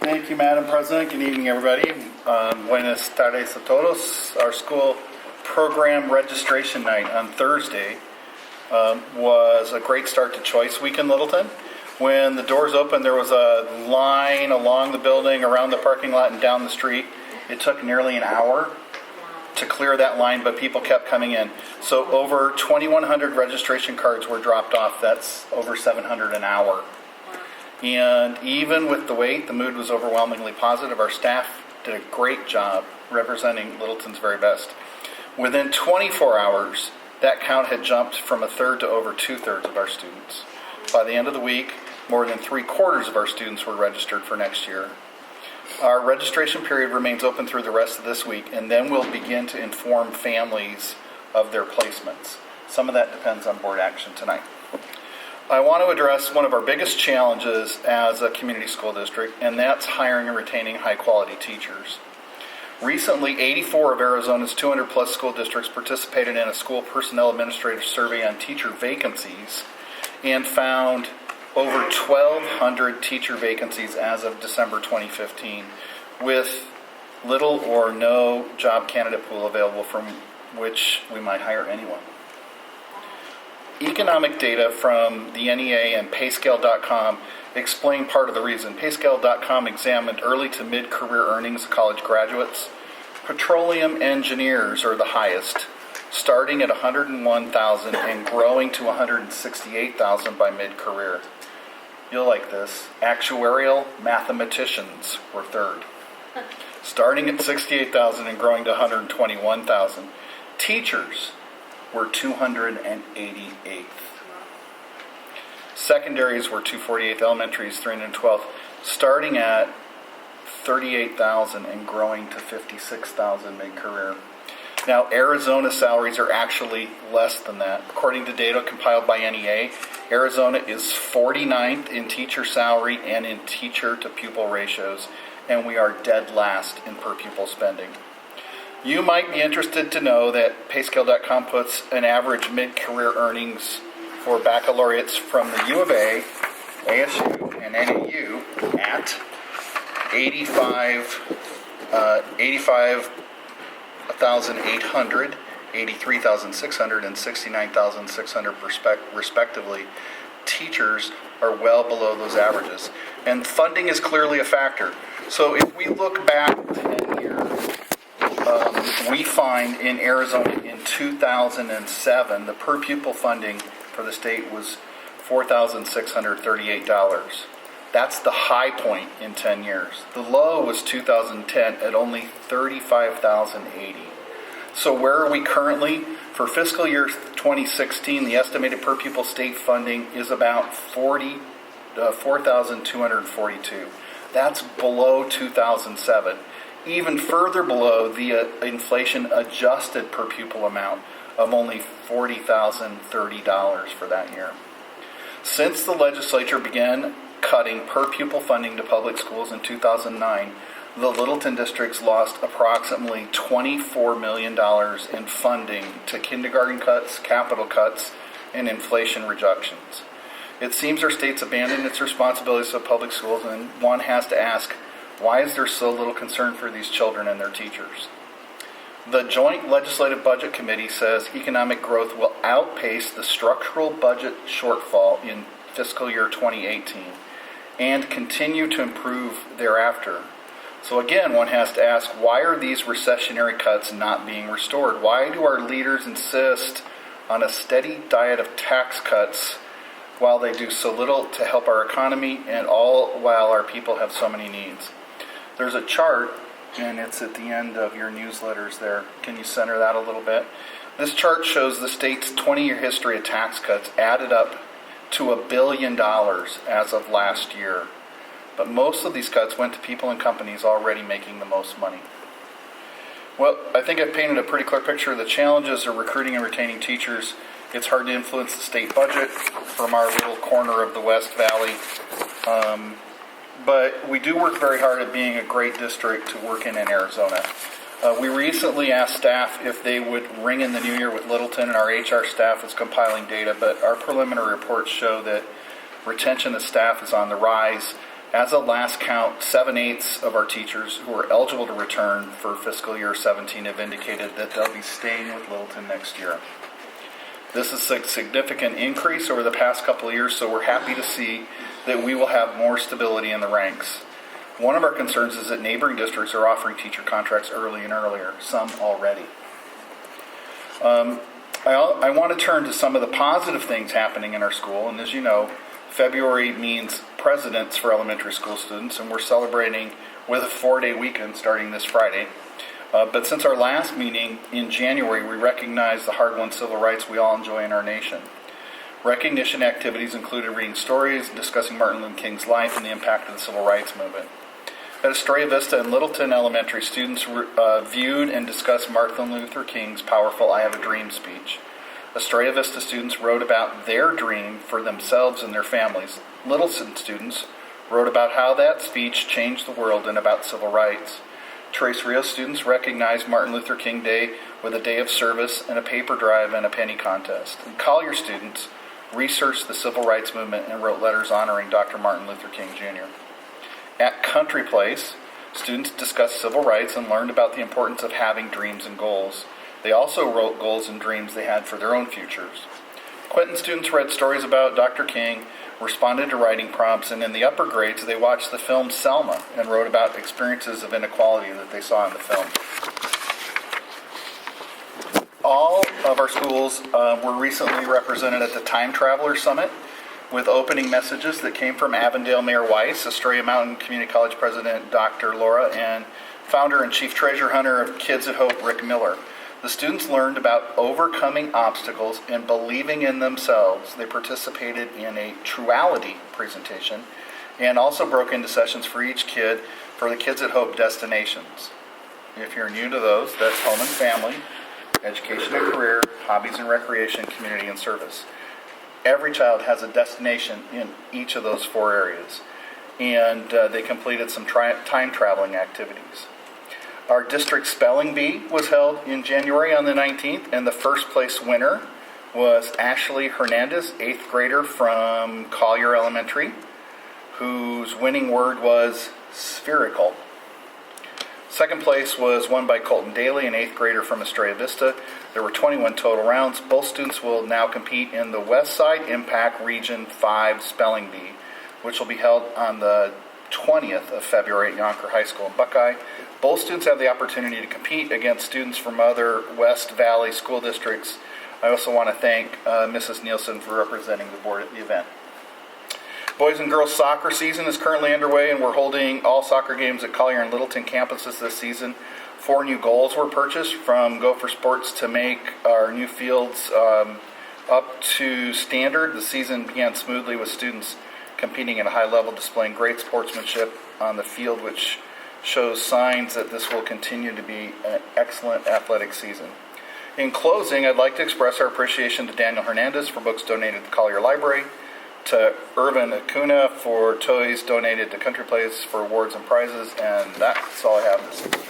Thank you, Madam President. Good evening, everybody. Buenas tardes a todos. Our school program registration night on Thursday was a great start to Choice Week in Littleton. When the doors opened, there was a line along the building, around the parking lot, and down the street. It took nearly an hour to clear that line, but people kept coming in. So over 2,100 registration cards were dropped off. That's over 700 an hour. And even with the wait, the mood was overwhelmingly positive. Our staff did a great job representing Littleton's very best. Within 24 hours, that count had jumped from a third to over two-thirds of our students. By the end of the week, more than three-quarters of our students were registered for next year. Our registration period remains open through the rest of this week, and then we'll begin to inform families of their placements. Some of that depends on board action tonight. I want to address one of our biggest challenges as a community school district, and that's hiring and retaining high-quality teachers. Recently, 84 of Arizona's 200-plus school districts participated in a school personnel administrative survey on teacher vacancies and found over 1,200 teacher vacancies as of December 2015, with little or no job candidate pool available from which we might hire anyone. Economic data from the NEA and Payscale.com explain part of the reason. Payscale.com examined early to mid-career earnings of college graduates. Petroleum engineers are the highest, starting at $101,000 and growing to $168,000 by mid-career. You'll like this. Actuarial mathematicians were third, starting at $68,000 and growing to $121,000. Teachers were 288th. Secondaries were 248th, elementaries 312th, starting at $38,000 and growing to $56,000 mid-career. Now, Arizona salaries are actually less than that. According to data compiled by NEA, Arizona is 49th in teacher salary and in teacher-to-pupil ratios, and we are dead last in per-pupil spending. You might be interested to know that Payscale.com puts an average mid-career earnings for baccalaureates from the U of A, ASU, and NAU at 85,800, 83,600, and 69,600 respectively. Teachers are well below those averages. And funding is clearly a factor. So if we look back 10 years, we find in Arizona in 2007, the per pupil funding for the state was $4,638. That's the high point in 10 years. The low was 2010 at only $35,080. So where are we currently? For fiscal year 2016, the estimated per pupil state funding is about $4,242. That's below 2007. Even further below the inflation-adjusted per pupil amount of only $40,030 for that year. Since the legislature began cutting per pupil funding to public schools in 2009, the Littleton districts lost approximately $24 million in funding to kindergarten cuts, capital cuts, and inflation reductions. It seems our state's abandoned its responsibilities to public schools, and one has to ask, why is there so little concern for these children and their teachers? The Joint Legislative Budget Committee says economic growth will outpace the structural budget shortfall in fiscal year 2018 and continue to improve thereafter. So again, one has to ask, why are these recessionary cuts not being restored? Why do our leaders insist on a steady diet of tax cuts while they do so little to help our economy and all while our people have so many needs? There's a chart, and it's at the end of your newsletters there. Can you center that a little bit? This chart shows the state's 20-year history of tax cuts added up to $1 billion as of last year. But most of these cuts went to people and companies already making the most money. Well, I think I've painted a pretty clear picture of the challenges of recruiting and retaining teachers. It's hard to influence the state budget from our little corner of the West Valley. But we do work very hard at being a great district to work in Arizona. We recently asked staff if they would ring in the new year with Littleton, and our HR staff is compiling data, but our preliminary reports show that retention of staff is on the rise. As of last count, 7/8 of our teachers who are eligible to return for fiscal year 17 have indicated that they'll be staying with Littleton next year. This is a significant increase over the past couple of years, so we're happy to see that we will have more stability in the ranks. One of our concerns is that neighboring districts are offering teacher contracts early and earlier, some already. I want to turn to some of the positive things happening in our school, and as you know, February means Presidents for elementary school students, and we're celebrating with a 4-day weekend starting this Friday. But since our last meeting in January, we recognize the hard-won civil rights we all enjoy in our nation. Recognition activities included reading stories, discussing Martin Luther King's life and the impact of the civil rights movement. At Estrella Vista and Littleton Elementary, students viewed and discussed Martin Luther King's powerful I Have a Dream speech. Estrella Vista students wrote about their dream for themselves and their families. Littleton students wrote about how that speech changed the world and about civil rights. Tres Rios students recognized Martin Luther King Day with a day of service and a paper drive and a penny contest. And Collier students researched the civil rights movement and wrote letters honoring Dr. Martin Luther King Jr. At Country Place, students discussed civil rights and learned about the importance of having dreams and goals. They also wrote goals and dreams they had for their own futures. Quentin students read stories about Dr. King, responded to writing prompts, and in the upper grades they watched the film Selma and wrote about experiences of inequality that they saw in the film. All of our schools were recently represented at the Time Traveler Summit with opening messages that came from Avondale Mayor Weiss, Estrella Mountain Community College President Dr. Laura, and founder and chief treasure hunter of Kids at Hope, Rick Miller. The students learned about overcoming obstacles and believing in themselves. They participated in a Truality presentation and also broke into sessions for each kid for the Kids at Hope destinations. If you're new to those, that's home and family, education and career, hobbies and recreation, community and service. Every child has a destination in each of those 4 areas, and they completed some time traveling activities. Our district spelling bee was held in January on the 19th, and the first place winner was Ashley Hernandez, 8th grader from Collier Elementary, whose winning word was spherical. Second place was won by Colton Daly, an 8th grader from Estrella Vista. There were 21 total rounds. Both students will now compete in the West Side Impact Region 5 Spelling Bee, which will be held on the 20th of February at Yonker High School in Buckeye. Both students have the opportunity to compete against students from other West Valley school districts. I also want to thank Mrs. Nielsen for representing the board at the event. Boys and girls soccer season is currently underway, and we're holding all soccer games at Collier and Littleton campuses this season. 4 new goals were purchased from Gopher Sports to make our new fields up to standard. The season began smoothly with students competing at a high level, displaying great sportsmanship on the field, which shows signs that this will continue to be an excellent athletic season. In closing, I'd like to express our appreciation to Daniel Hernandez for books donated to the Collier Library, to Irvin Acuna for toys donated to Country Place for awards and prizes, and that's all I have this evening.